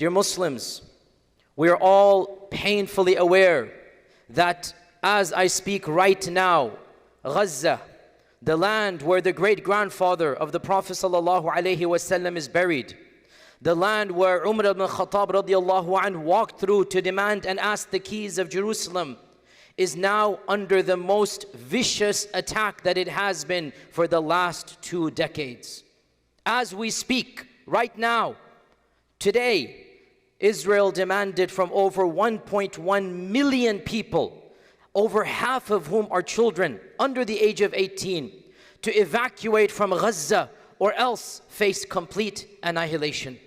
Dear Muslims, we are all painfully aware that as I speak right now, Gaza, the land where the great-grandfather of the Prophet ﷺ is buried, the land where Umar ibn Khattab radiallahu anhu walked through to demand and ask the keys of Jerusalem, is now under the most vicious attack that it has been for the last 2 decades. As we speak right now, today, Israel demanded from over 1.1 million people, over half of whom are children under the age of 18, to evacuate from Gaza or else face complete annihilation.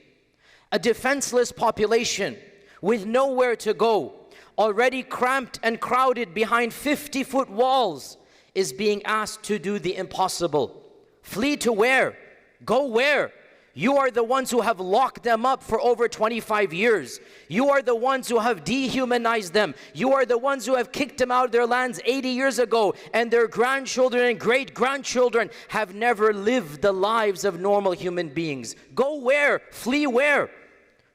A defenseless population with nowhere to go, already cramped and crowded behind 50-foot walls, is being asked to do the impossible. Flee to where? Go where? You are the ones who have locked them up for over 25 years. You are the ones who have dehumanized them. You are the ones who have kicked them out of their lands 80 years ago, and their grandchildren and great-grandchildren have never lived the lives of normal human beings. Go where? Flee where?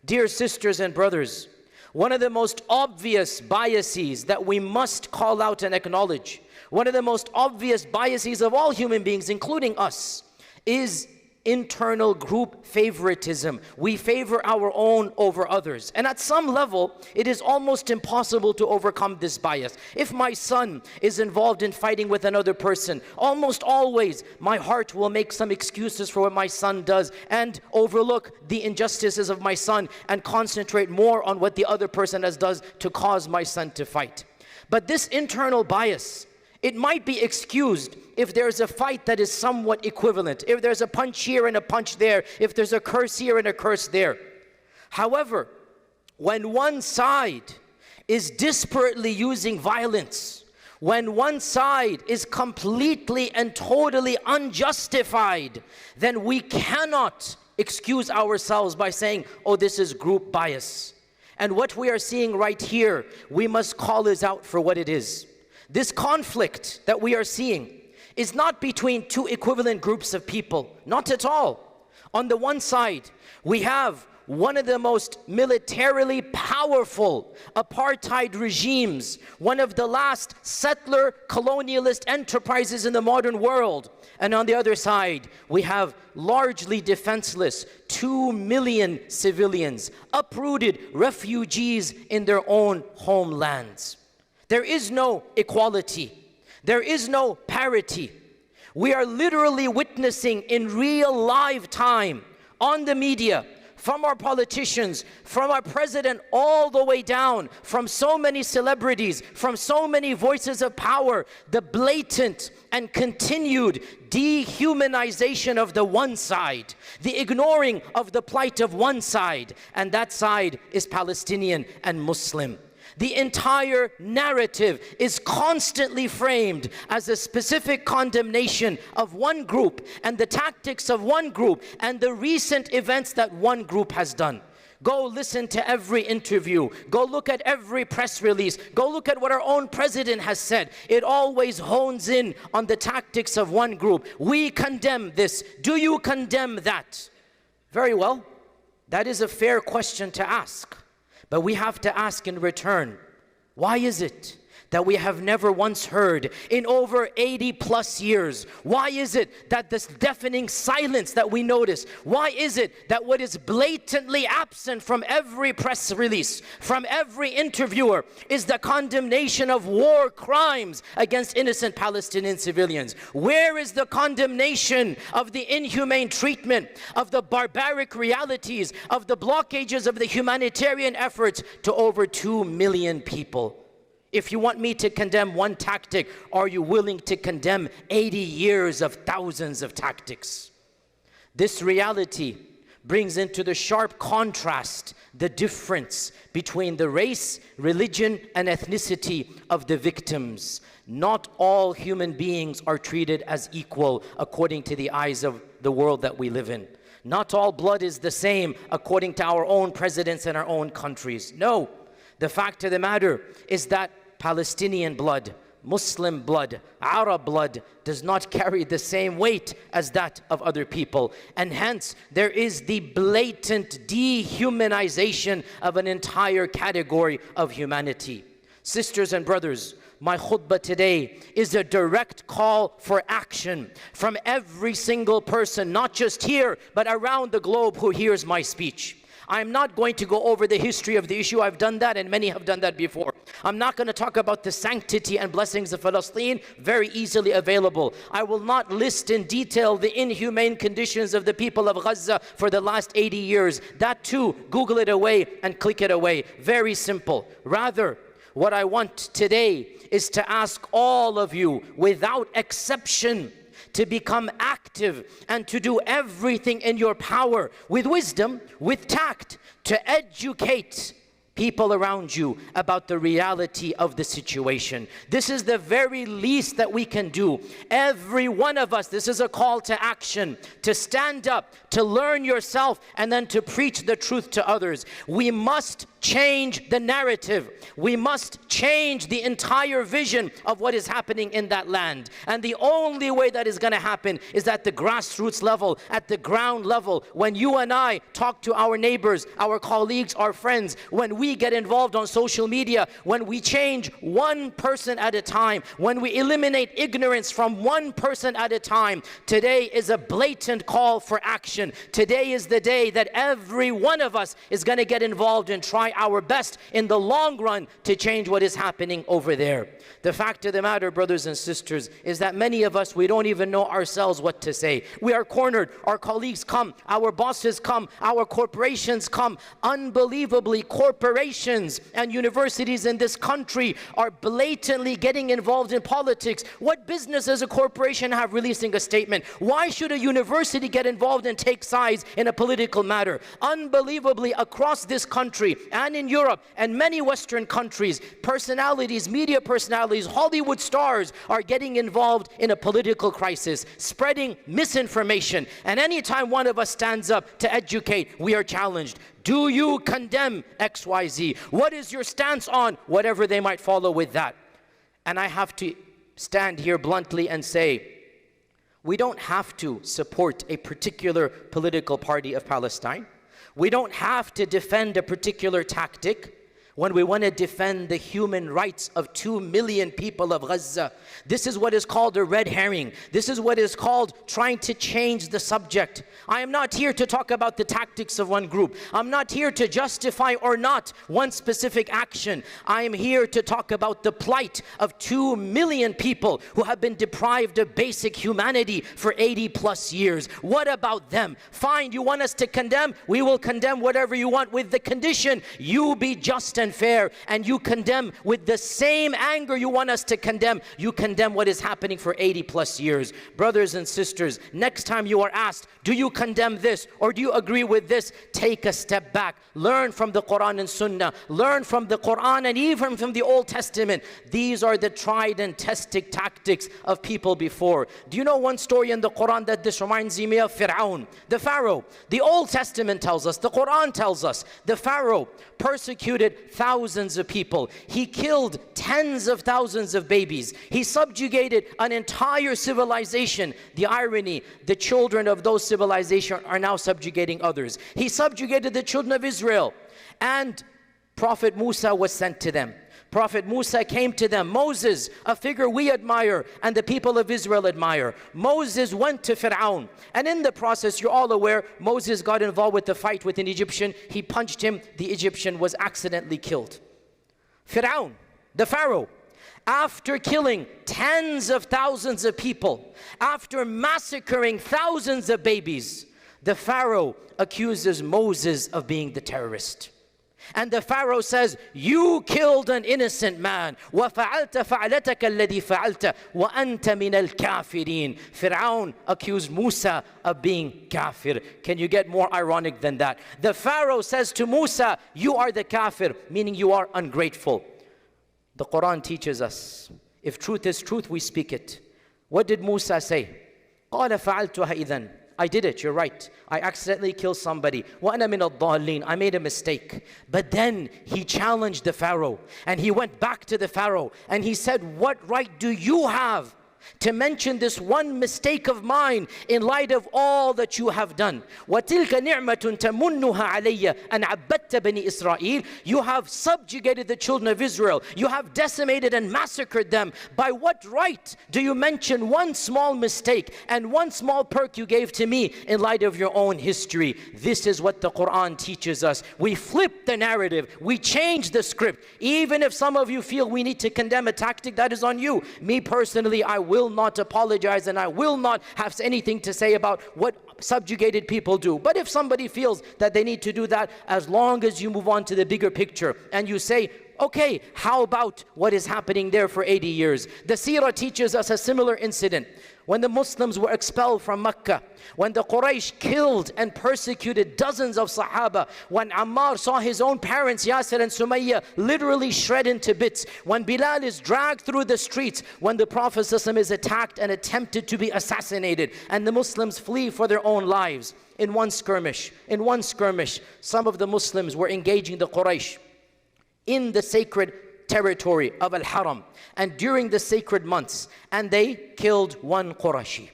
Dear sisters and brothers, one of the most obvious biases that we must call out and acknowledge, one of the most obvious biases of all human beings, including us, is internal group favoritism. We favor our own over others. And at some level, it is almost impossible to overcome this bias. If my son is involved in fighting with another person, almost always my heart will make some excuses for what my son does and overlook the injustices of my son and concentrate more on what the other person does to cause my son to fight. But this internal bias, it might be excused if there's a fight that is somewhat equivalent, if there's a punch here and a punch there, if there's a curse here and a curse there. However, when one side is desperately using violence, when one side is completely and totally unjustified, then we cannot excuse ourselves by saying, oh, this is group bias. And what we are seeing right here, we must call this out for what it is. This conflict that we are seeing is not between two equivalent groups of people, not at all. On the one side, we have one of the most militarily powerful apartheid regimes, one of the last settler colonialist enterprises in the modern world. And on the other side, we have largely defenseless 2 million civilians, uprooted refugees in their own homelands. There is no equality. There is no parity. We are literally witnessing in real live time on the media, from our politicians, from our president all the way down, from so many celebrities, from so many voices of power, the blatant and continued dehumanization of the one side, the ignoring of the plight of one side, and that side is Palestinian and Muslim. The entire narrative is constantly framed as a specific condemnation of one group and the tactics of one group and the recent events that one group has done. Go listen to every interview. Go look at every press release. Go look at what our own president has said. It always hones in on the tactics of one group. We condemn this. Do you condemn that? Very well. That is a fair question to ask. But we have to ask in return, why is it that we have never once heard in over 80 plus years? Why is it that this deafening silence that we notice? Why is it that what is blatantly absent from every press release, from every interviewer, is the condemnation of war crimes against innocent Palestinian civilians? Where is the condemnation of the inhumane treatment, of the barbaric realities, of the blockages of the humanitarian efforts to over 2 million people? If you want me to condemn one tactic, are you willing to condemn 80 years of thousands of tactics? This reality brings into the sharp contrast the difference between the race, religion, and ethnicity of the victims. Not all human beings are treated as equal according to the eyes of the world that we live in. Not all blood is the same according to our own presidents and our own countries. No, the fact of the matter is that Palestinian blood, Muslim blood, Arab blood, does not carry the same weight as that of other people. And hence, there is the blatant dehumanization of an entire category of humanity. Sisters and brothers, my khutbah today is a direct call for action from every single person, not just here, but around the globe who hears my speech. I'm not going to go over the history of the issue. I've done that, and many have done that before. I'm not going to talk about the sanctity and blessings of Palestine, very easily available. I will not list in detail the inhumane conditions of the people of Gaza for the last 80 years. That too, Google it away and click it away. Very simple. Rather, what I want today is to ask all of you, without exception, to become active and to do everything in your power with wisdom, with tact, to educate people around you about the reality of the situation. This is the very least that we can do. Every one of us, this is a call to action, to stand up, to learn yourself, and then to preach the truth to others. We must change the narrative. We must change the entire vision of what is happening in that land. And the only way that is going to happen is at the grassroots level, at the ground level. When you and I talk to our neighbors, our colleagues, our friends, when we get involved on social media, when we change one person at a time, when we eliminate ignorance from one person at a time, today is a blatant call for action. Today is the day that every one of us is going to get involved and try our best in the long run to change what is happening over there. The fact of the matter, brothers and sisters, is that many of us, we don't even know ourselves what to say. We are cornered. Our colleagues come, our bosses come, our corporations come. Unbelievably, corporations and universities in this country are blatantly getting involved in politics. What business does a corporation have releasing a statement? Why should a university get involved and take sides in a political matter? Unbelievably, across this country and in Europe and many Western countries, personalities, media personalities, Hollywood stars are getting involved in a political crisis, spreading misinformation. And anytime one of us stands up to educate, we are challenged. Do you condemn XYZ? What is your stance on whatever they might follow with that? And I have to stand here bluntly and say, we don't have to support a particular political party of Palestine. We don't have to defend a particular tactic when we want to defend the human rights of 2 million people of Gaza. This is what is called a red herring. This is what is called trying to change the subject. I am not here to talk about the tactics of one group. I'm not here to justify or not one specific action. I am here to talk about the plight of 2 million people who have been deprived of basic humanity for 80 plus years. What about them? Fine, you want us to condemn? We will condemn whatever you want, with the condition you be just and fair, and you condemn with the same anger you want us to condemn. You condemn what is happening for 80 plus years. Brothers and sisters, next time you are asked, do you condemn this or do you agree with this? Take a step back. Learn from the Quran and Sunnah. Learn from the Quran and even from the Old Testament. These are the tried and tested tactics of people before. Do you know one story in the Quran that this reminds me of? Fir'aun, the Pharaoh. The Old Testament tells us, the Quran tells us, the Pharaoh persecuted thousands of people. He killed tens of thousands of babies. He subjugated an entire civilization. The irony, the children of those civilizations are now subjugating others. He subjugated the children of Israel, and Prophet Musa was sent to them. Prophet Musa came to them. Moses, a figure we admire and the people of Israel admire. Moses went to Fir'aun, and in the process, you're all aware, Moses got involved with the fight with an Egyptian. He punched him. The Egyptian was accidentally killed. Fir'aun, the Pharaoh, after killing tens of thousands of people, after massacring thousands of babies, the Pharaoh accuses Moses of being the terrorist. And the Pharaoh says, you killed an innocent man. وَفَعَلْتَ فَعْلَتَكَ الَّذِي فَعَلْتَ وَأَنْتَ مِنَ الْكَافِرِينَ. Fir'aun accused Musa of being kafir. Can you get more ironic than that? The Pharaoh says to Musa, you are the kafir, meaning you are ungrateful. The Quran teaches us, if truth is truth, we speak it. What did Musa say? قَالَ فَعَلْتُهَا إِذَنْ. I did it, you're right. I accidentally killed somebody. وَأَنَا مِنَ الضَّالِّينَ. I made a mistake. But then he challenged the Pharaoh, and he went back to the Pharaoh, and he said, what right do you have to mention this one mistake of mine in light of all that you have done? وَتِلْكَ نِعْمَةٌ تَمُنُّهَا عَلَيَّ أَنْ عَبَّدْتَ بَنِي إِسْرَائِيلَ. You have subjugated the children of Israel. You have decimated and massacred them. By what right do you mention one small mistake and one small perk you gave to me in light of your own history? This is what the Quran teaches us. We flip the narrative. We change the script. Even if some of you feel we need to condemn a tactic, that is on you. Me personally, I will not apologize, and I will not have anything to say about what subjugated people do. But if somebody feels that they need to do that, as long as you move on to the bigger picture and you say, okay, how about what is happening there for 80 years? The seerah teaches us a similar incident. When the Muslims were expelled from Mecca, when the Quraysh killed and persecuted dozens of Sahaba, when Ammar saw his own parents, Yasir and Sumayya, literally shred into bits, when Bilal is dragged through the streets, when the Prophet ﷺ is attacked and attempted to be assassinated, and the Muslims flee for their own lives. In one skirmish, some of the Muslims were engaging the Quraysh in the sacred territory of Al-Haram and during the sacred months, and they killed one Qurashi.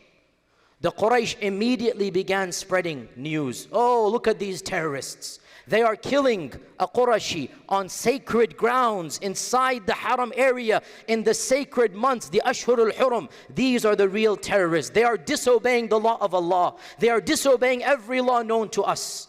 The Quraysh immediately began spreading news. Oh, look at these terrorists. They are killing a Qurashi on sacred grounds inside the Haram area in the sacred months, the Ashhur al-Hurum. These are the real terrorists. They are disobeying the law of Allah. They are disobeying every law known to us.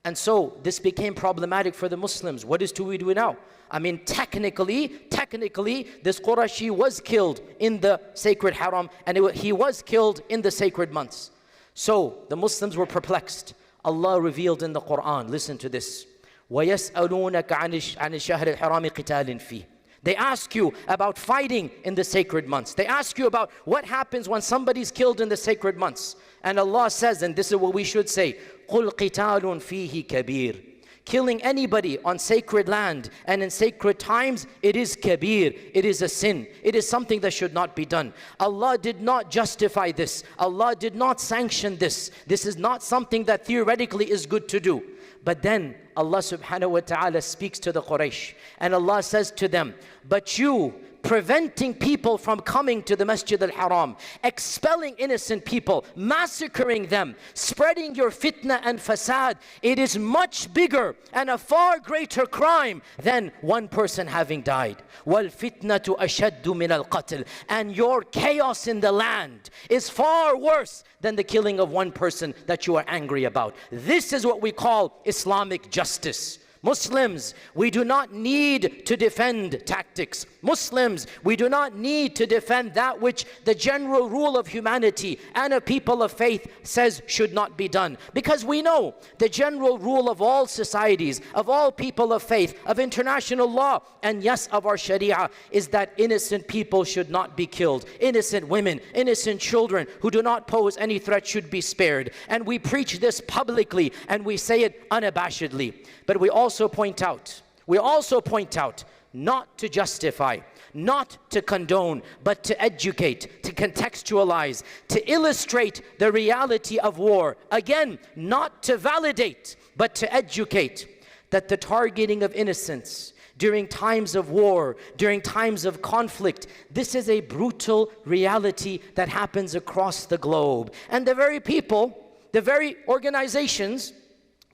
And so this became problematic for the Muslims. What do we do now? I mean, technically, this Qurashi was killed in the sacred Haram, and he was killed in the sacred months. So the Muslims were perplexed. Allah revealed in the Quran, listen to this. وَيَسْأَلُونَكَ عَنِ الشَّهْرِ الْحَرَامِ قِتَالٍ فِيهِ. They ask you about fighting in the sacred months. They ask you about what happens when somebody's killed in the sacred months. And Allah says, and this is what we should say, قُلْ قِتَالٌ فِيهِ كَبِيرٌ. Killing anybody on sacred land and in sacred times, it is kabir, it is a sin. It is something that should not be done. Allah did not justify this. Allah did not sanction this. This is not something that theoretically is good to do. But then Allah subhanahu wa ta'ala speaks to the Quraysh, and Allah says to them, but you preventing people from coming to the Masjid al-Haram, expelling innocent people, massacring them, spreading your fitna and fasad, it is much bigger and a far greater crime than one person having died. وَالْفِتْنَةُ أَشَدُّ مِنَ الْقَتْلِ. And your chaos in the land is far worse than the killing of one person that you are angry about. This is what we call Islamic justice. Muslims, we do not need to defend tactics. Muslims, we do not need to defend that which the general rule of humanity and a people of faith says should not be done. Because we know the general rule of all societies, of all people of faith, of international law, and yes, of our Sharia, is that innocent people should not be killed. Innocent women, innocent children who do not pose any threat should be spared. And we preach this publicly and we say it unabashedly. But we also point out, not to justify, not to condone, but to educate, to contextualize, to illustrate the reality of war. Again, not to validate, but to educate, that the targeting of innocents during times of war, during times of conflict, this is a brutal reality that happens across the globe. And the very people, the very organizations,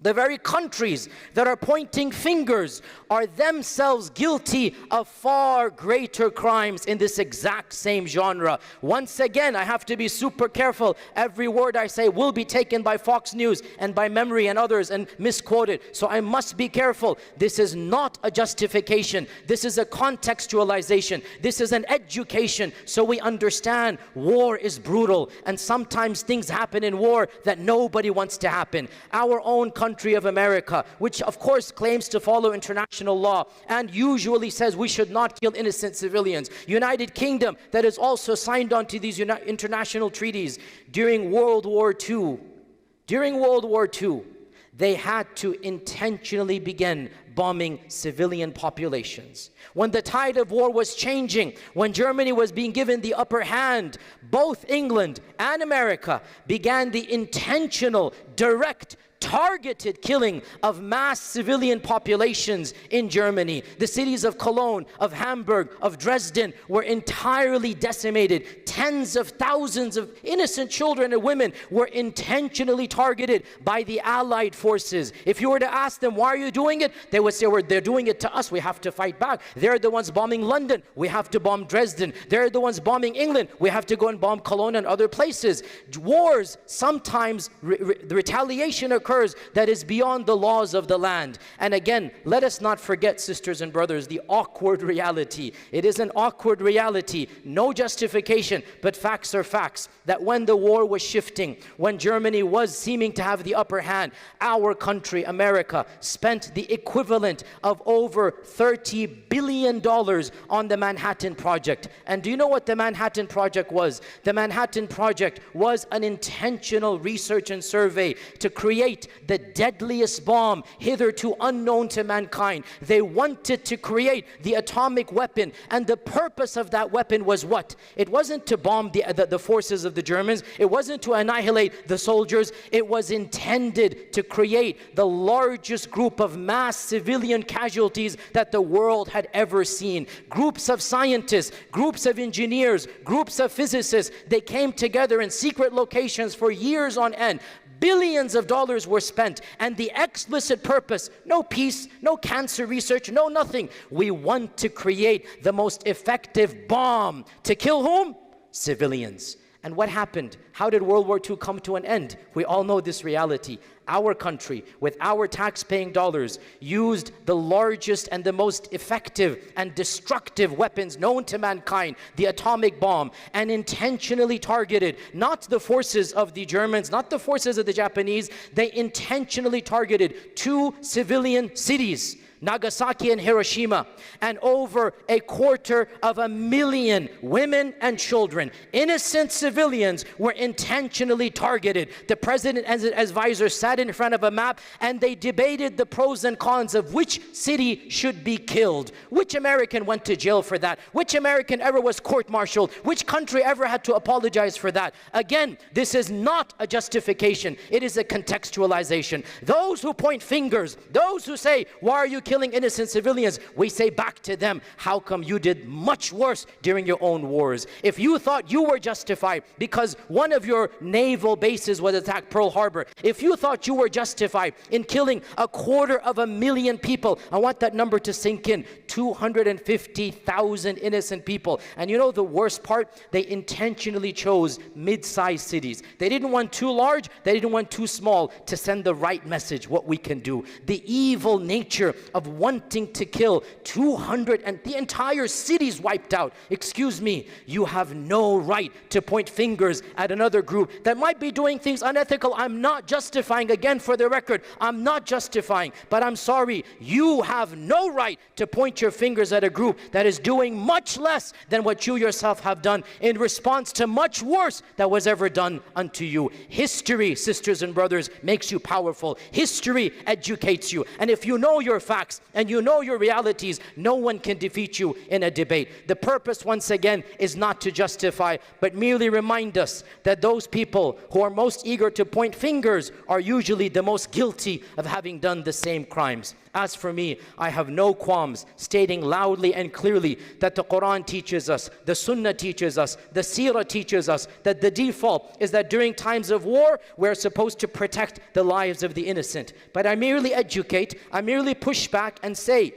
the very countries that are pointing fingers are themselves guilty of far greater crimes in this exact same genre. Once again, I have to be super careful. Every word I say will be taken by Fox News and by Memory and others and misquoted. So I must be careful. This is not a justification. This is a contextualization. This is an education so we understand war is brutal and sometimes things happen in war that nobody wants to happen. Our own country of America, which of course claims to follow international law and usually says we should not kill innocent civilians. United Kingdom that has also signed on to these international treaties. During World War II, they had to intentionally begin bombing civilian populations. When the tide of war was changing, when Germany was being given the upper hand, both England and America began the intentional, direct, targeted killing of mass civilian populations in Germany. The cities of Cologne, of Hamburg, of Dresden were entirely decimated. Tens of thousands of innocent children and women were intentionally targeted by the Allied forces. If you were to ask them, why are you doing it? They would say, well, they're doing it to us. We have to fight back. They're the ones bombing London. We have to bomb Dresden. They're the ones bombing England. We have to go and bomb Cologne and other places. Wars, sometimes the retaliation occurs that is beyond the laws of the land. And again, let us not forget, sisters and brothers, the awkward reality. It is an awkward reality, no justification, but facts are facts, that when the war was shifting, when Germany was seeming to have the upper hand, our country, America, spent the equivalent of over $30 billion on the Manhattan Project. And do you know what the Manhattan Project was? The Manhattan Project was an intentional research and survey to create the deadliest bomb hitherto unknown to mankind. They wanted to create the atomic weapon, and the purpose of that weapon was what? It wasn't to bomb the forces of the Germans. It wasn't to annihilate the soldiers. It was intended to create the largest group of mass civilian casualties that the world had ever seen. Groups of scientists, groups of engineers, groups of physicists, they came together in secret locations for years on end. Billions of dollars were spent, and the explicit purpose, no peace, no cancer research, no nothing. We want to create the most effective bomb to kill whom? Civilians. And what happened? How did World War II come to an end? We all know this reality. Our country, with our tax-paying dollars, used the largest and the most effective and destructive weapons known to mankind, the atomic bomb, and intentionally targeted not the forces of the Germans, not the forces of the Japanese. They intentionally targeted 2 civilian cities, Nagasaki and Hiroshima, and over 250,000 women and children, innocent civilians, were intentionally targeted. The president and his advisors sat in front of a map and they debated the pros and cons of which city should be killed. Which American went to jail for that? Which American ever was court-martialed? Which country ever had to apologize for that? Again, this is not a justification. It is a contextualization. Those who point fingers, those who say, why are you killing innocent civilians? We say back to them, how come you did much worse during your own wars? If you thought you were justified because one of your naval bases was attacked, Pearl Harbor, if you thought you were justified in killing 250,000 people, I want that number to sink in, 250,000 innocent people. And you know the worst part? They intentionally chose mid-sized cities. They didn't want too large, they didn't want too small, to send the right message, what we can do. The evil nature of wanting to kill 200 and the entire city's wiped out. Excuse me, you have no right to point fingers at another group that might be doing things unethical. I'm not justifying, again for the record, I'm not justifying, but I'm sorry, you have no right to point your fingers at a group that is doing much less than what you yourself have done in response to much worse that was ever done unto you. History, sisters and brothers, makes you powerful. History educates you. And if you know your facts and you know your realities, no one can defeat you in a debate. The purpose, once again, is not to justify, but merely remind us that those people who are most eager to point fingers are usually the most guilty of having done the same crimes. As for me, I have no qualms stating loudly and clearly that the Quran teaches us, the Sunnah teaches us, the Seerah teaches us that the default is that during times of war, we're supposed to protect the lives of the innocent. But I merely educate, I merely push back and say,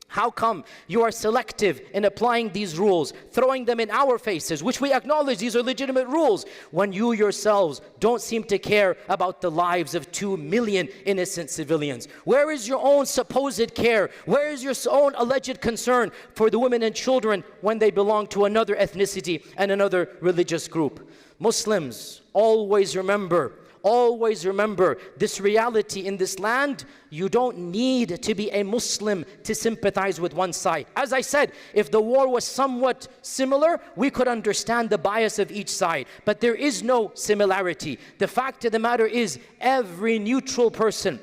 how come you are selective in applying these rules, throwing them in our faces, which we acknowledge these are legitimate rules, when you yourselves don't seem to care about the lives of 2 million innocent civilians? Where is your own supposed care? Where is your own alleged concern for the women and children when they belong to another ethnicity and another religious group? Muslims, always remember this reality in this land. You don't need to be a Muslim to sympathize with one side. As I said, if the war was somewhat similar, we could understand the bias of each side. But there is no similarity. The fact of the matter is, every neutral person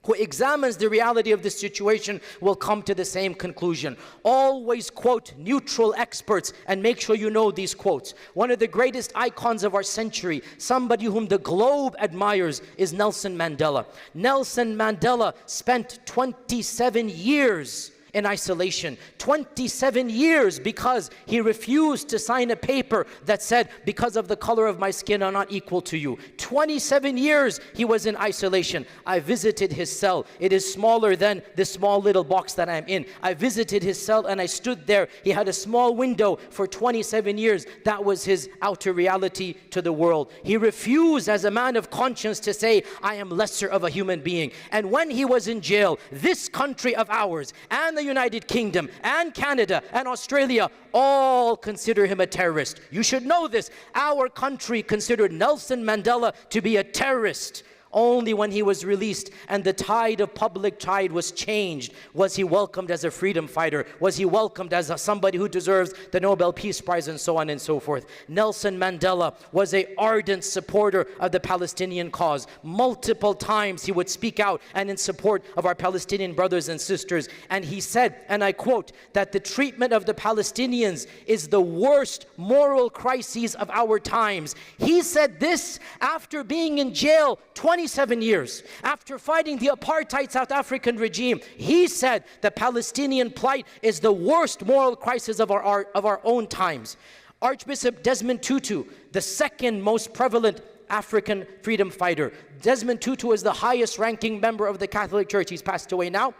who examines the reality of the situation will come to the same conclusion. Always quote neutral experts and make sure you know these quotes. One of the greatest icons of our century, somebody whom the globe admires, is Nelson Mandela. Nelson Mandela spent 27 years in isolation. 27 years because he refused to sign a paper that said, because of the color of my skin, I'm not equal to you. 27 years he was in isolation. I visited his cell. It is smaller than the small little box that I'm in. I visited his cell and I stood there. He had a small window for 27 years. That was his outer reality to the world. He refused as a man of conscience to say, I am lesser of a human being. And when he was in jail, this country of ours and the United Kingdom and Canada and Australia all consider him a terrorist. You should know this. Our country considered Nelson Mandela to be a terrorist. Only when he was released and the tide of public tide was changed was he welcomed as a freedom fighter, was he welcomed as somebody who deserves the Nobel Peace Prize, and so on and so forth. Nelson Mandela was an ardent supporter of the Palestinian cause. Multiple times he would speak out and in support of our Palestinian brothers and sisters. And he said, and I quote, that the treatment of the Palestinians is the worst moral crises of our times. He said this after being in jail 27 years, after fighting the apartheid South African regime. He said the Palestinian plight is the worst moral crisis of our own times. Archbishop Desmond Tutu, the second most prevalent African freedom fighter. Desmond Tutu is the highest ranking member of the Catholic Church. He's passed away now.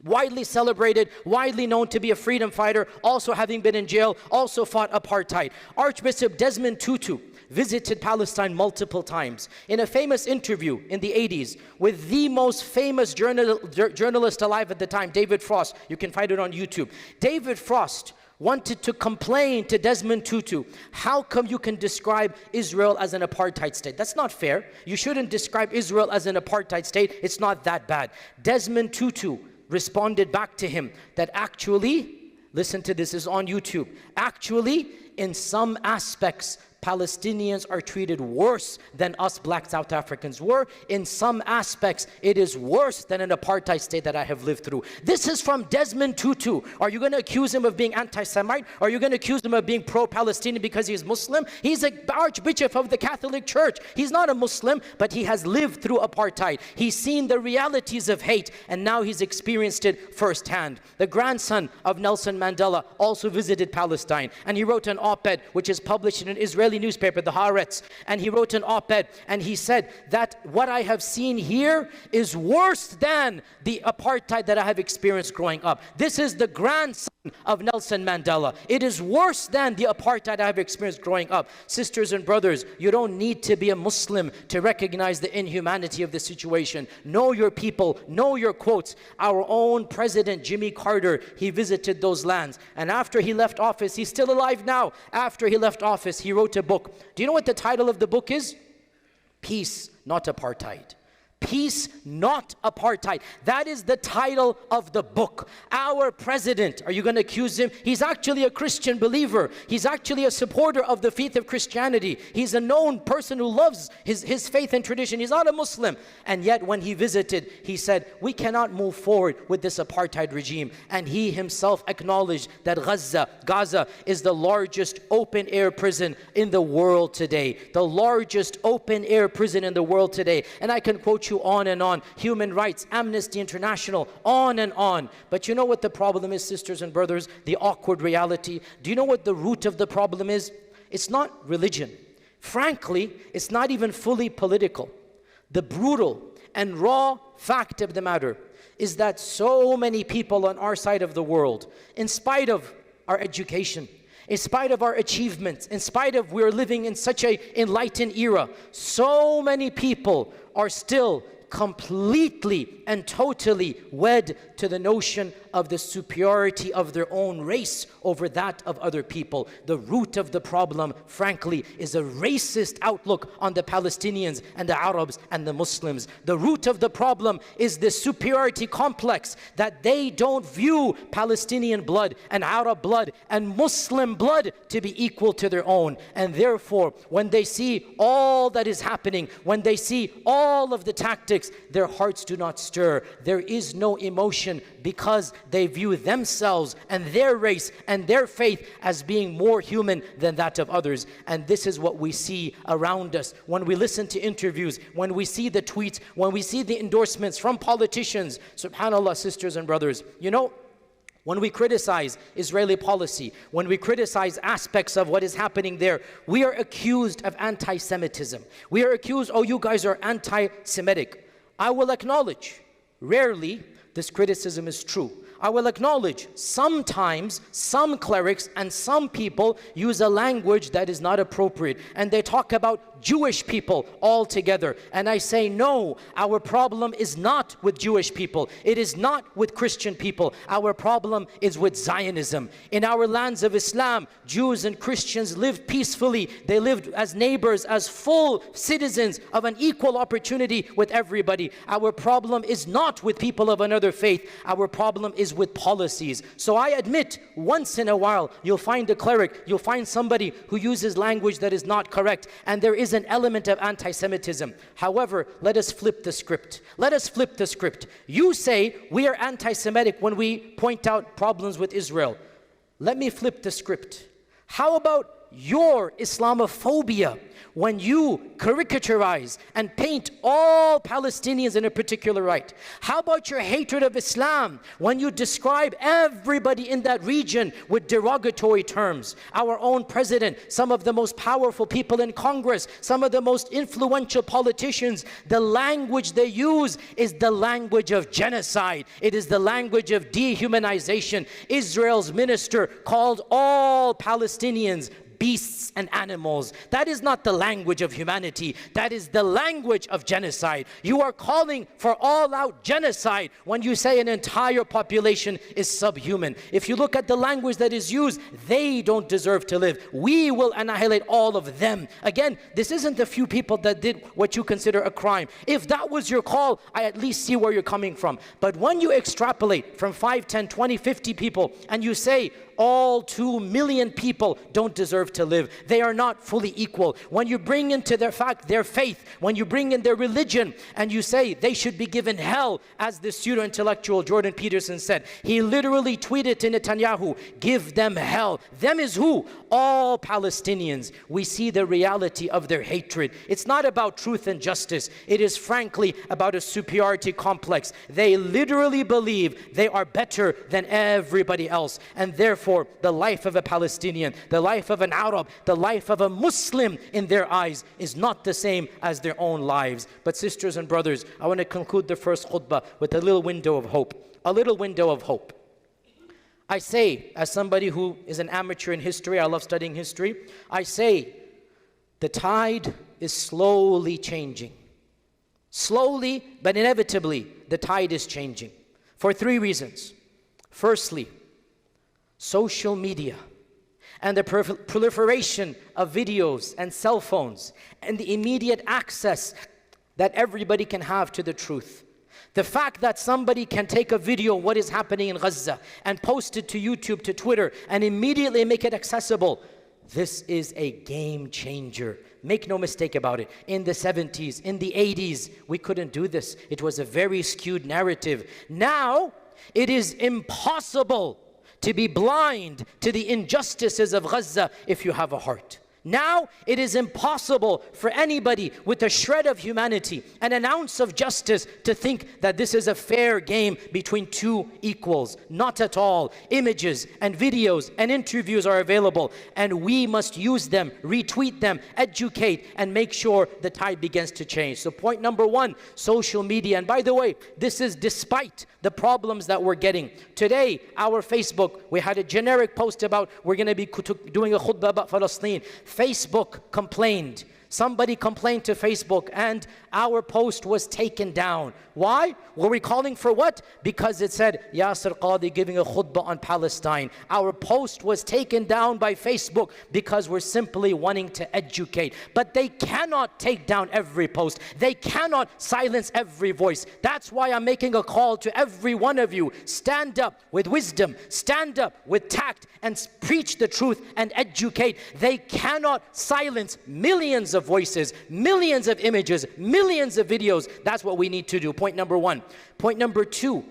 Widely celebrated, widely known to be a freedom fighter, also having been in jail, also fought apartheid. Archbishop Desmond Tutu visited Palestine multiple times. In a famous interview in the 80s with the most famous journalist alive at the time, David Frost, you can find it on YouTube. David Frost wanted to complain to Desmond Tutu, how come you can describe Israel as an apartheid state? That's not fair. You shouldn't describe Israel as an apartheid state. It's not that bad. Desmond Tutu responded back to him that actually, listen to this, is on YouTube, actually, in some aspects, Palestinians are treated worse than us black South Africans were. In some aspects, it is worse than an apartheid state that I have lived through. This is from Desmond Tutu. Are you going to accuse him of being anti-Semite? Are you going to accuse him of being pro-Palestinian because he's Muslim? He's an Archbishop of the Catholic Church. He's not a Muslim, but he has lived through apartheid. He's seen the realities of hate, and now he's experienced it firsthand. The grandson of Nelson Mandela also visited Palestine, and he wrote an op-ed which is published in an Israeli newspaper, the Haaretz, and he wrote an op-ed and he said that what I have seen here is worse than the apartheid that I have experienced growing up. This is the grandson of Nelson Mandela. It is worse than the apartheid I have experienced growing up. Sisters and brothers, you don't need to be a Muslim to recognize the inhumanity of the situation. Know your people, know your quotes. Our own President Jimmy Carter, he visited those lands, and after he left office, he's still alive now. After he left office, he wrote a book. Do you know what the title of the book is? Peace, Not Apartheid. Peace, Not Apartheid. That is the title of the book. Our president, are you going to accuse him? He's actually a Christian believer. He's actually a supporter of the faith of Christianity. He's a known person who loves his faith and tradition. He's not a Muslim. And yet when he visited, he said, we cannot move forward with this apartheid regime. And he himself acknowledged that Gaza is the largest open-air prison in the world today. The largest open-air prison in the world today. And I can quote you on and on. Human rights, Amnesty International, on and on. But you know what the problem is, sisters and brothers? The awkward reality. Do you know what the root of the problem is? It's not religion. Frankly, it's not even fully political. The brutal and raw fact of the matter is that so many people on our side of the world, in spite of our education, in spite of our achievements, in spite of we're living in such an enlightened era, so many people are still completely and totally wed to the notion of the superiority of their own race over that of other people. The root of the problem, frankly, is a racist outlook on the Palestinians and the Arabs and the Muslims. The root of the problem is the superiority complex that they don't view Palestinian blood and Arab blood and Muslim blood to be equal to their own. And therefore, when they see all that is happening, when they see all of the tactics fanatics, their hearts do not stir. There is no emotion because they view themselves and their race and their faith as being more human than that of others. And this is what we see around us when we listen to interviews, when we see the tweets, when we see the endorsements from politicians. SubhanAllah, sisters and brothers, you know, when we criticize Israeli policy, when we criticize aspects of what is happening there, we are accused of anti-Semitism. We are accused, oh, you guys are anti-Semitic. I will acknowledge, rarely this criticism is true. I will acknowledge sometimes some clerics and some people use a language that is not appropriate, and they talk about Jewish people altogether. And I say, no, our problem is not with Jewish people. It is not with Christian people. Our problem is with Zionism. In our lands of Islam, Jews and Christians lived peacefully. They lived as neighbors, as full citizens of an equal opportunity with everybody. Our problem is not with people of another faith. Our problem is with policies. So I admit, once in a while, you'll find a cleric, you'll find somebody who uses language that is not correct, and there is an element of anti-Semitism. However, let us flip the script. Let us flip the script. You say we are anti-Semitic when we point out problems with Israel. Let me flip the script. How about your Islamophobia when you caricaturize and paint all Palestinians in a particular light? How about your hatred of Islam when you describe everybody in that region with derogatory terms? Our own president, some of the most powerful people in Congress, some of the most influential politicians, the language they use is the language of genocide. It is the language of dehumanization. Israel's minister called all Palestinians beasts and animals. That is not the language of humanity. That is the language of genocide. You are calling for all-out genocide when you say an entire population is subhuman. If you look at the language that is used, they don't deserve to live. We will annihilate all of them. Again, this isn't the few people that did what you consider a crime. If that was your call, I at least see where you're coming from. But when you extrapolate from 5, 10, 20, 50 people and you say all 2 million people don't deserve to live, they are not fully equal. When you bring into their faith, when you bring in their religion and you say they should be given hell, as the pseudo-intellectual Jordan Peterson said, he literally tweeted to Netanyahu, give them hell. Them is who? All Palestinians. We see the reality of their hatred. It's not about truth and justice. It is frankly about a superiority complex. They literally believe they are better than everybody else, and therefore the life of a Palestinian, the life of an Arab, the life of a Muslim in their eyes is not the same as their own lives. But sisters and brothers, I want to conclude the first khutbah with a little window of hope. A little window of hope. I say, as somebody who is an amateur in history, I love studying history, I say the tide is slowly changing. Slowly, but inevitably, the tide is changing. For 3 reasons. Firstly, social media and the proliferation of videos and cell phones and the immediate access that everybody can have to the truth. The fact that somebody can take a video of what is happening in Gaza and post it to YouTube, to Twitter, and immediately make it accessible, this is a game changer. Make no mistake about it. In the 70s, in the 80s, we couldn't do this. It was a very skewed narrative. Now, it is impossible to be blind to the injustices of Gaza if you have a heart. Now it is impossible for anybody with a shred of humanity and an ounce of justice to think that this is a fair game between 2 equals. Not at all. Images and videos and interviews are available, and we must use them, retweet them, educate, and make sure the tide begins to change. So point number 1, social media. And by the way, this is despite the problems that we're getting. Today, our Facebook, we had a generic post about we're going to be doing a khutbah about Palestine. Facebook complained. Somebody complained to Facebook and our post was taken down. Why? Were we calling for what? Because it said Yasir Qadi giving a khutbah on Palestine. Our post was taken down by Facebook because we're simply wanting to educate. But they cannot take down every post. They cannot silence every voice. That's why I'm making a call to every one of you. Stand up with wisdom. Stand up with tact and preach the truth and educate. They cannot silence millions of voices, millions of images, millions of videos. That's what we need to do. Point number one. Point number two.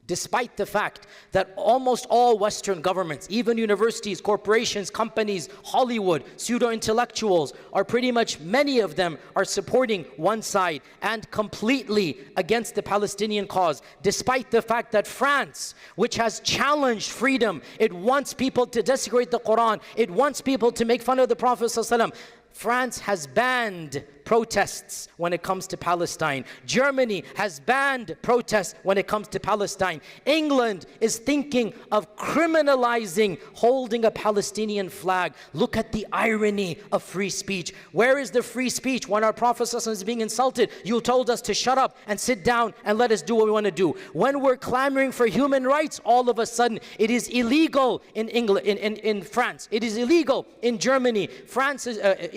Despite the fact that almost all Western governments, even universities, corporations, companies, Hollywood, pseudo-intellectuals, are pretty much, many of them are supporting one side and completely against the Palestinian cause. Despite the fact that France, which has challenged freedom, it wants people to desecrate the Quran, it wants people to make fun of the Prophet ﷺ. France has banned protests when it comes to Palestine. Germany has banned protests when it comes to Palestine. England is thinking of criminalizing holding a Palestinian flag. Look at the irony of free speech. Where is the free speech when our Prophet ﷺ is being insulted? You told us to shut up and sit down and let us do what we want to do. When we're clamoring for human rights, all of a sudden it is illegal in England, in France. It is illegal in Germany.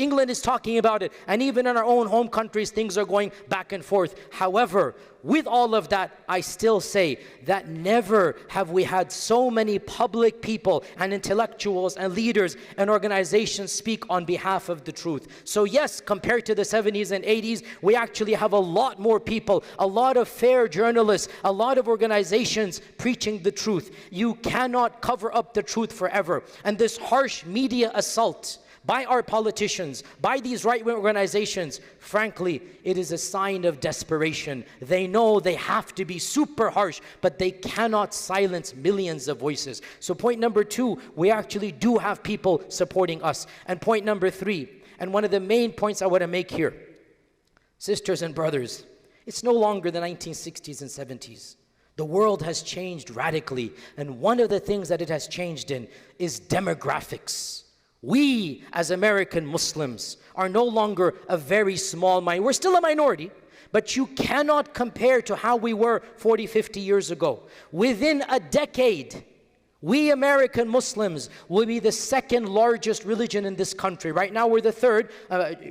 England is talking about it, and even in our own home countries, things are going back and forth. However, with all of that, I still say that never have we had so many public people and intellectuals and leaders and organizations speak on behalf of the truth. So yes, compared to the 70s and 80s, we actually have a lot more people, a lot of fair journalists, a lot of organizations preaching the truth. You cannot cover up the truth forever. And this harsh media assault by our politicians, by these right-wing organizations, frankly, it is a sign of desperation. They know they have to be super harsh, but they cannot silence millions of voices. So point number two, we actually do have people supporting us. And point number three, and one of the main points I want to make here, sisters and brothers, it's no longer the 1960s and 70s. The world has changed radically, and one of the things that it has changed in is demographics. We, as American Muslims, are no longer a very small minority. We're still a minority, but you cannot compare to how we were 40, 50 years ago. Within a decade, we American Muslims will be the second largest religion in this country. Right now, we're the third,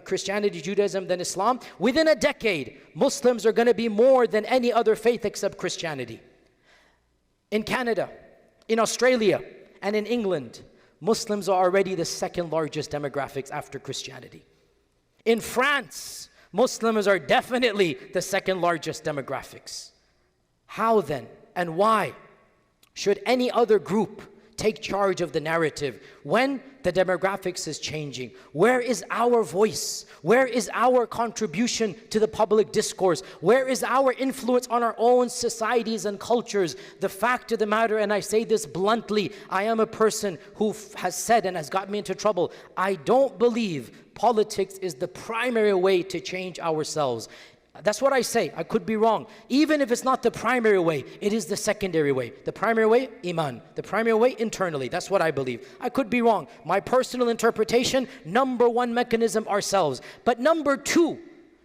Christianity, Judaism, then Islam. Within a decade, Muslims are going to be more than any other faith except Christianity. In Canada, in Australia, and in England, Muslims are already the second largest demographics after Christianity. In France, Muslims are definitely the second largest demographics. How then and why should any other group take charge of the narrative when the demographics is changing? Where is our voice? Where is our contribution to the public discourse? Where is our influence on our own societies and cultures? The fact of the matter, and I say this bluntly, I am a person who has said and has got me into trouble, I don't believe politics is the primary way to change ourselves. That's what I say. I could be wrong. Even if it's not the primary way, it is the secondary way. The primary way, iman. The primary way, internally. That's what I believe. I could be wrong. My personal interpretation, number one mechanism, ourselves. But number two,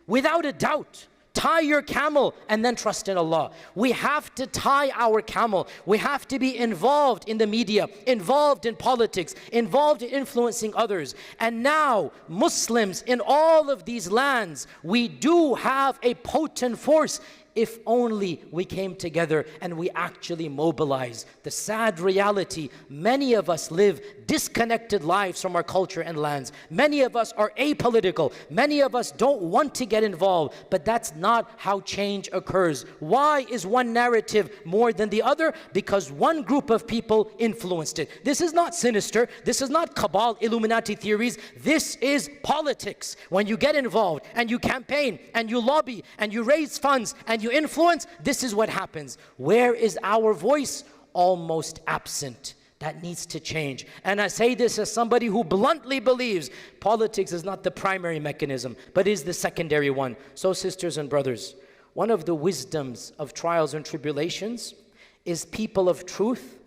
without a doubt, tie your camel and then trust in Allah. We have to tie our camel. We have to be involved in the media, involved in politics, involved in influencing others. And now, Muslims in all of these lands, we do have a potent force if only we came together and we actually mobilize. The sad reality, many of us live disconnected lives from our culture and lands. Many of us are apolitical. Many of us don't want to get involved, but that's not how change occurs. Why is one narrative more than the other? Because one group of people influenced it. This is not sinister. This is not cabal, Illuminati theories. This is politics. When you get involved and you campaign and you lobby and you raise funds and you influence, this is what happens. Where is our voice? Almost absent. That needs to change. And I say this as somebody who bluntly believes politics is not the primary mechanism, but is the secondary one. So sisters and brothers, one of the wisdoms of trials and tribulations is people of truth,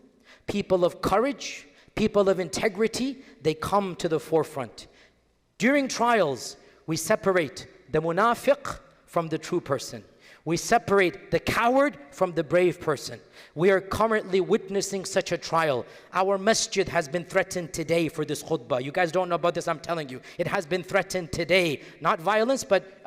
people of courage, people of integrity, they come to the forefront. During trials, we separate the munafiq from the true person. We separate the coward from the brave person. We are currently witnessing such a trial. Our masjid has been threatened today for this khutbah. You guys don't know about this, I'm telling you. It has been threatened today. Not violence, but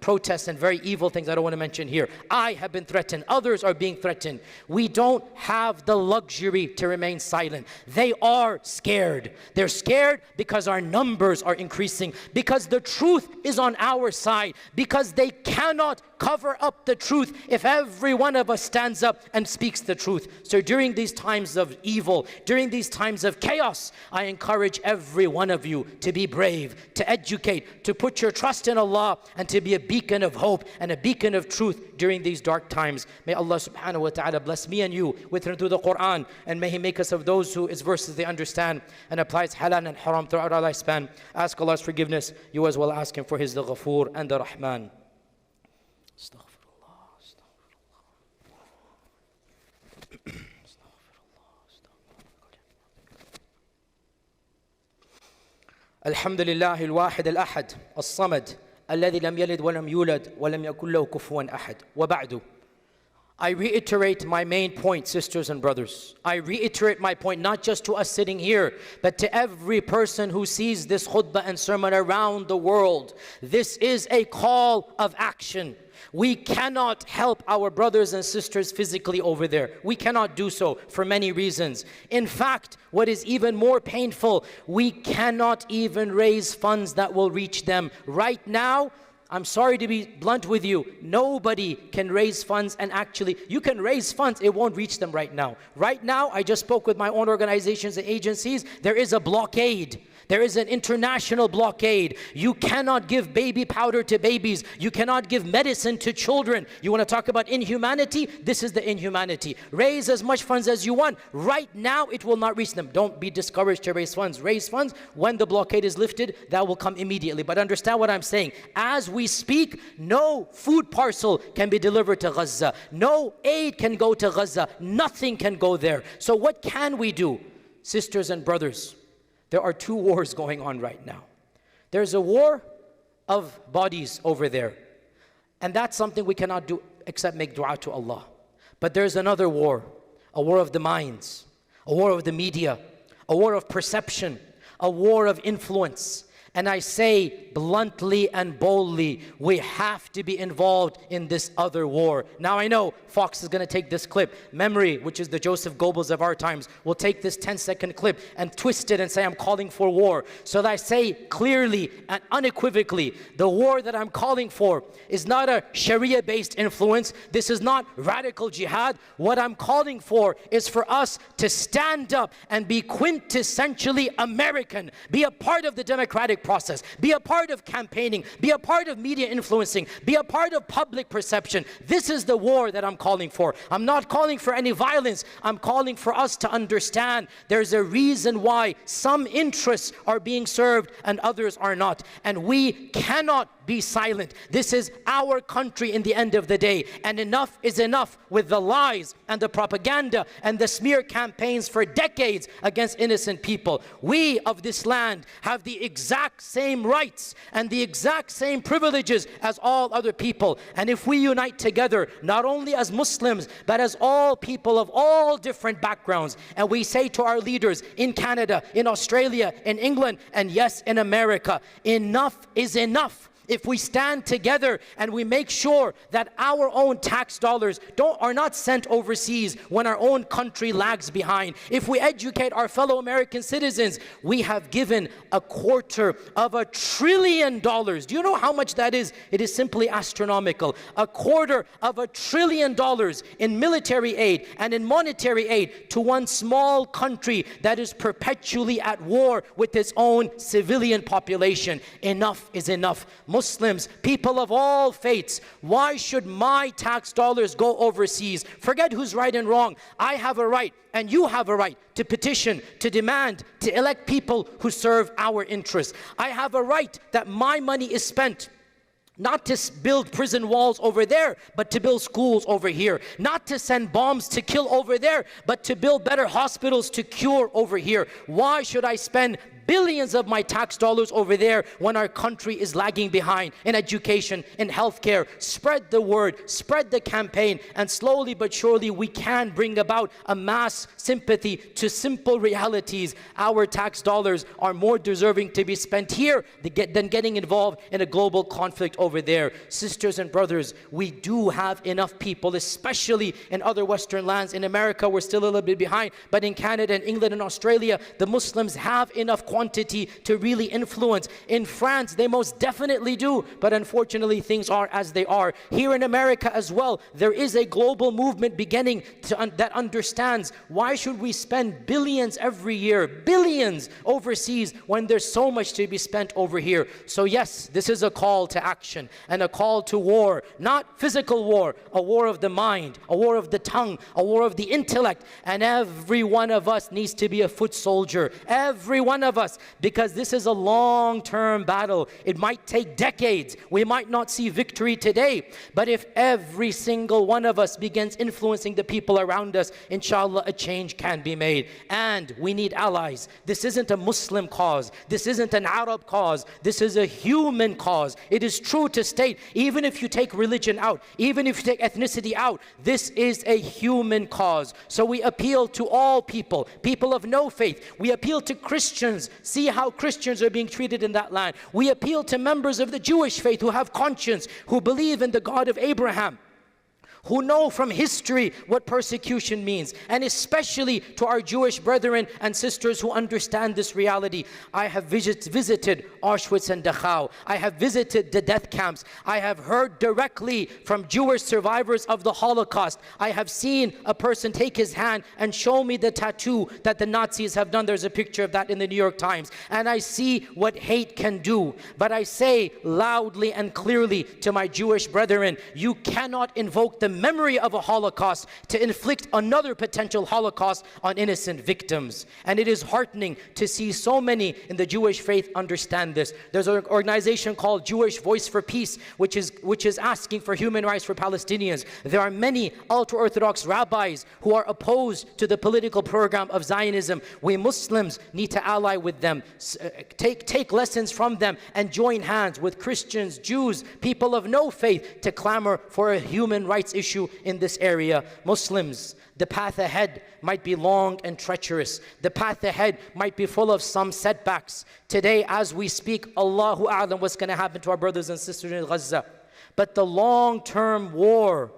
protests and very evil things I don't want to mention here. I have been threatened. Others are being threatened. We don't have the luxury to remain silent. They are scared. They're scared because our numbers are increasing, because the truth is on our side, because they cannot cover up the truth if every one of us stands up and speaks the truth. So during these times of evil, during these times of chaos, I encourage every one of you to be brave, to educate, to put your trust in Allah, and to be a beacon of hope and a beacon of truth during these dark times. May Allah subhanahu wa ta'ala bless me and you with and through the Quran, and may He make us of those who His verses they understand and applies halal and haram throughout our lifespan. Ask Allah's forgiveness. You as well ask Him for His the Ghafoor and the Rahman. الحمد لله الواحد الأحد الصمد الذي لم يلد ولم يولد ولم يكن له كفوا أحد وبعد. I reiterate my main point, sisters and brothers. I reiterate my point not just to us sitting here, but to every person who sees this khutbah and sermon around the world. This is a call of action. We cannot help our brothers and sisters physically over there. We cannot do so for many reasons. In fact, what is even more painful, we cannot even raise funds that will reach them. Right now, I'm sorry to be blunt with you, nobody can raise funds, and actually, you can raise funds, it won't reach them right now. Right now, I just spoke with my own organizations and agencies, there is a blockade. There is an international blockade. You cannot give baby powder to babies. You cannot give medicine to children. You want to talk about inhumanity? This is the inhumanity. Raise as much funds as you want. Right now, it will not reach them. Don't be discouraged to raise funds. Raise funds. When the blockade is lifted, that will come immediately. But understand what I'm saying. As we speak, no food parcel can be delivered to Gaza. No aid can go to Gaza. Nothing can go there. So what can we do? Sisters and brothers, there are two wars going on right now. There's a war of bodies over there. And that's something we cannot do except make dua to Allah. But there's another war, a war of the minds, a war of the media, a war of perception, a war of influence. And I say bluntly and boldly, we have to be involved in this other war. Now I know Fox is going to take this clip. Memory, which is the Joseph Goebbels of our times, will take this 10-second clip and twist it and say I'm calling for war. So that I say clearly and unequivocally, the war that I'm calling for is not a Sharia-based influence. This is not radical jihad. What I'm calling for is for us to stand up and be quintessentially American, be a part of the democratic process, be a part of campaigning, be a part of media influencing, be a part of public perception. This is the war that I'm calling for. I'm not calling for any violence. I'm calling for us to understand there's a reason why some interests are being served and others are not. And we cannot be silent. This is our country in the end of the day. And enough is enough with the lies and the propaganda and the smear campaigns for decades against innocent people. We of this land have the exact same rights and the exact same privileges as all other people. And if we unite together, not only as Muslims, but as all people of all different backgrounds, and we say to our leaders in Canada, in Australia, in England, and yes, in America, enough is enough. If we stand together and we make sure that our own tax dollars are not sent overseas when our own country lags behind, if we educate our fellow American citizens, we have given $250 billion. Do you know how much that is? It is simply astronomical. $250 billion in military aid and in monetary aid to one small country that is perpetually at war with its own civilian population. Enough is enough. Muslims, people of all faiths, why should my tax dollars go overseas? Forget who's right and wrong. I have a right and you have a right to petition, to demand, to elect people who serve our interests. I have a right that my money is spent not to build prison walls over there, but to build schools over here. Not to send bombs to kill over there, but to build better hospitals to cure over here. Why should I spend billions of my tax dollars over there when our country is lagging behind in education, in healthcare. Spread the word, spread the campaign, and slowly but surely we can bring about a mass sympathy to simple realities. Our tax dollars are more deserving to be spent here than getting involved in a global conflict over there. Sisters and brothers, we do have enough people, especially in other Western lands. In America, we're still a little bit behind, but in Canada and England and Australia, the Muslims have enough quantity to really influence. In France, they most definitely do, but unfortunately, things are as they are. Here in America as well, there is a global movement beginning that understands why should we spend billions every year, billions overseas, when there's so much to be spent over here. So yes, this is a call to action and a call to war, not physical war, a war of the mind, a war of the tongue, a war of the intellect. And every one of us needs to be a foot soldier, every one of us, because this is a long-term battle. It might take decades. We might not see victory today, but if every single one of us begins influencing the people around us, inshallah, a change can be made. And we need allies. This isn't a Muslim cause. This isn't an Arab cause. This is a human cause. It is true to state, even if you take religion out, even if you take ethnicity out, this is a human cause. So we appeal to all people, people of no faith. We appeal to Christians. See how Christians are being treated in that land. We appeal to members of the Jewish faith who have conscience, who believe in the God of Abraham, who know from history what persecution means, and especially to our Jewish brethren and sisters who understand this reality. I have visited Auschwitz and Dachau. I have visited the death camps. I have heard directly from Jewish survivors of the Holocaust. I have seen a person take his hand and show me the tattoo that the Nazis have done. There's a picture of that in the New York Times. And I see what hate can do. But I say loudly and clearly to my Jewish brethren, you cannot invoke the memory of a Holocaust to inflict another potential Holocaust on innocent victims. And it is heartening to see so many in the Jewish faith understand this. There's an organization called Jewish Voice for Peace, which is asking for human rights for Palestinians. There are many ultra-Orthodox rabbis who are opposed to the political program of Zionism. We Muslims need to ally with them, take lessons from them, and join hands with Christians, Jews, people of no faith to clamor for a human rights issue in this area. Muslims, the path ahead might be long and treacherous. The path ahead might be full of some setbacks. Today, as we speak, Allahu A'lam what's going to happen to our brothers and sisters in Gaza. But the long-term war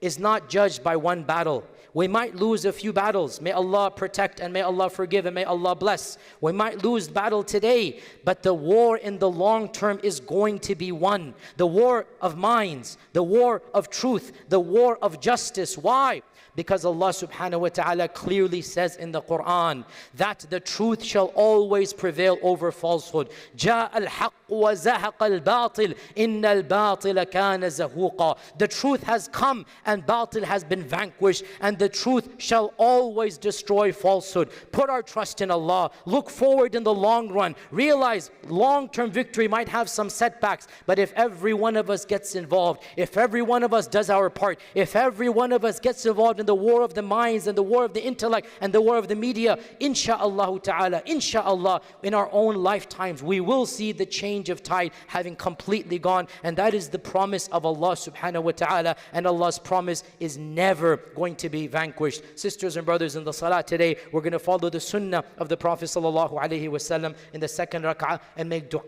is not judged by one battle. We might lose a few battles. May Allah protect and may Allah forgive and may Allah bless. We might lose battle today, but the war in the long term is going to be won. The war of minds, the war of truth, the war of justice. Why? Because Allah subhanahu wa ta'ala clearly says in the Quran that the truth shall always prevail over falsehood. جَاءَ الْحَقُّ وَزَهَقَ الْبَاطِلِ إِنَّ الْبَاطِلَ كَانَ زَهُوقًا. The truth has come and batil has been vanquished, and the truth shall always destroy falsehood. Put our trust in Allah. Look forward in the long run. Realize long-term victory might have some setbacks, but if every one of us gets involved, if every one of us does our part, if every one of us gets involved in the war of the minds and the war of the intellect and the war of the media, insha'Allah ta'ala, insha'Allah, in our own lifetimes, we will see the change of tide having completely gone. And that is the promise of Allah subhanahu wa ta'ala, and Allah's promise is never going to be vanquished. Sisters and brothers, in the salah today, we're going to follow the sunnah of the Prophet sallallahu alaihi wasallam in the second rak'ah and make dua.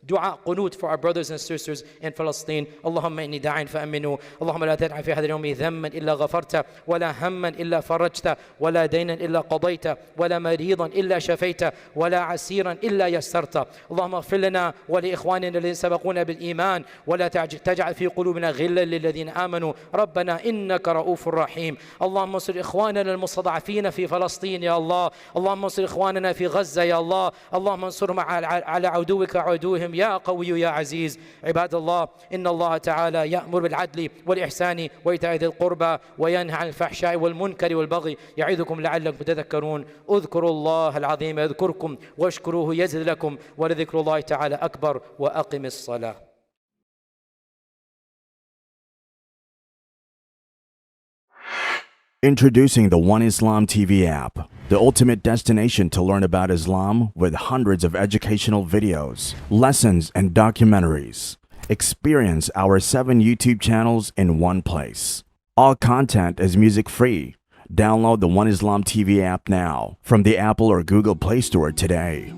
دعاء قنوت for our brothers and sisters in Palestine. اللهم إني داع فأمنوا. اللهم لا تدع في هذا اليوم ذما إلا غفرت ولا هما إلا فرجت ولا دينا إلا قضيت ولا مريضا إلا شفيت ولا عسيرا إلا يسرت. اللهم اغفر لنا ولإخواننا الذين سبقونا بالإيمان ولا تجعل في قلوبنا غلا للذين آمنوا ربنا إنك رؤوف رحيم. اللهم انصر إخواننا المستضعفين في فلسطين يا الله. اللهم انصر إخواننا في غزة يا الله. اللهم انصرهم على عدوك عدوهم يا قوي يا عزيز. عباد الله، إن الله تعالى يأمر بالعدل والإحسان وإيتاء ذي القربى وينهى عن الفحشاء والمنكر والبغي يعظكم لعلكم تذكرون. اذكروا الله العظيم يذكركم واشكروه يزد لكم ولذكر الله تعالى أكبر وأقم الصلاة. Introducing the One Islam TV app, the ultimate destination to learn about Islam with hundreds of educational videos, lessons, and documentaries. Experience our 7 YouTube channels in one place. All content is music-free. Download the One Islam TV app now from the Apple or Google Play Store today.